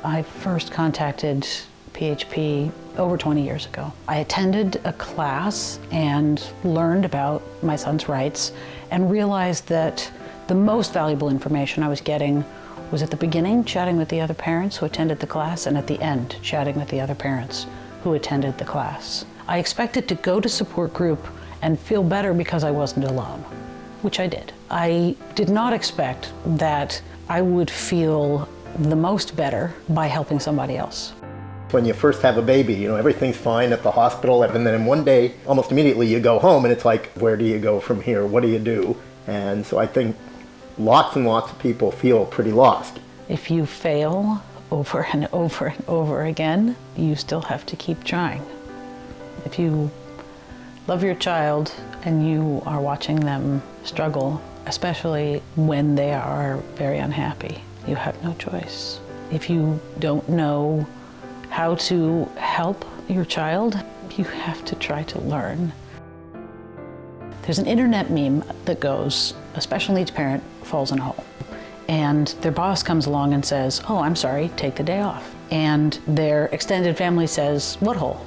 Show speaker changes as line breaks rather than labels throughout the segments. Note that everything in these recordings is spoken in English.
I first contacted PHP over 20 years ago. I attended a class and learned about my son's rights and realized that the most valuable information I was getting was at the beginning, chatting with the other parents who attended the class, and at the end, chatting with the other parents who attended the class. I expected to go to support group and feel better because I wasn't alone, which I did. I did not expect that I would feel the most better by helping somebody else.
When you first have a baby, everything's fine at the hospital, and then one day, almost immediately, you go home and it's like, where do you go from here? What do you do? And so I think lots and lots of people feel pretty lost.
If you fail over and over and over again, you still have to keep trying. If you love your child and you are watching them struggle, especially when they are very unhappy, you have no choice. If you don't know how to help your child, you have to try to learn. There's an internet meme that goes, a special needs parent falls in a hole, and their boss comes along and says, "Oh, I'm sorry, take the day off." And their extended family says, "What hole?"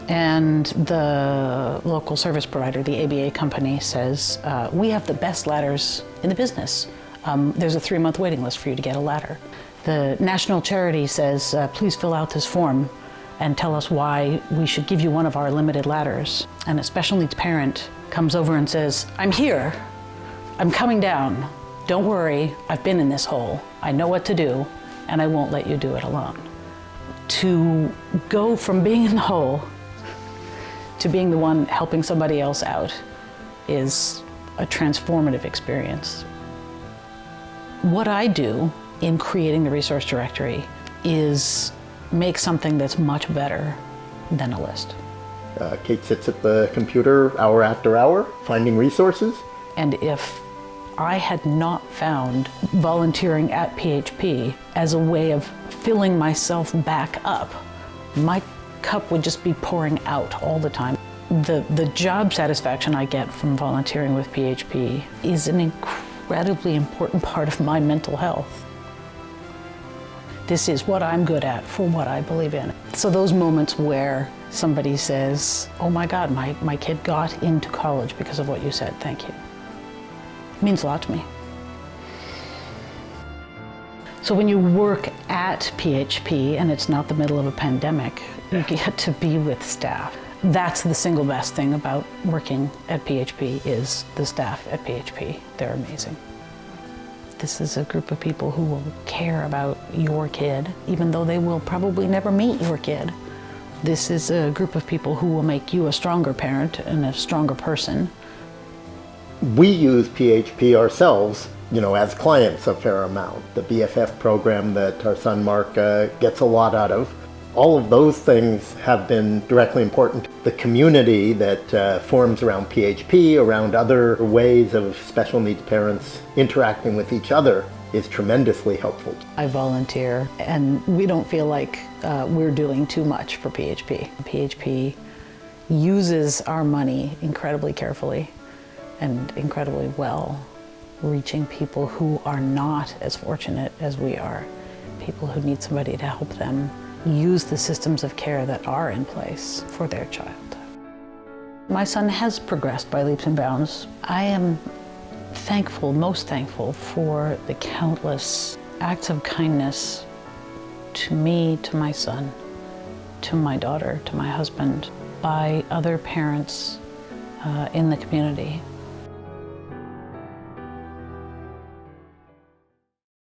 And the local service provider, the ABA company, says, "We have the best ladders in the business. There's a 3-month waiting list for you to get a ladder." The national charity says, "Please fill out this form and tell us why we should give you one of our limited ladders." And a special needs parent comes over and says, "I'm here. I'm coming down. Don't worry, I've been in this hole. I know what to do, and I won't let you do it alone." To go from being in the hole to being the one helping somebody else out is a transformative experience. What I do in creating the resource directory is make something that's much better than a list.
Kate sits at the computer hour after hour, finding resources.
And if I had not found volunteering at PHP as a way of filling myself back up, my cup would just be pouring out all the time. The job satisfaction I get from volunteering with PHP is an incredibly important part of my mental health. This is what I'm good at for what I believe in. So those moments where somebody says, "Oh my God, my kid got into college because of what you said, thank you," it means a lot to me. So when you work at PHP and it's not the middle of a pandemic, you get to be with staff. That's the single best thing about working at PHP is the staff at PHP. They're amazing. This is a group of people who will care about your kid, even though they will probably never meet your kid. This is a group of people who will make you a stronger parent and a stronger person.
We use PHP ourselves, as clients a fair amount. The BFF program that our son Mark gets a lot out of. All of those things have been directly important. The community that forms around PHP, around other ways of special needs parents interacting with each other is tremendously helpful.
I volunteer, and we don't feel like we're doing too much for PHP. PHP uses our money incredibly carefully and incredibly well, reaching people who are not as fortunate as we are, people who need somebody to help them use the systems of care that are in place for their child. My son has progressed by leaps and bounds. I am thankful, most thankful, for the countless acts of kindness to me, to my son, to my daughter, to my husband, by other parents in the community.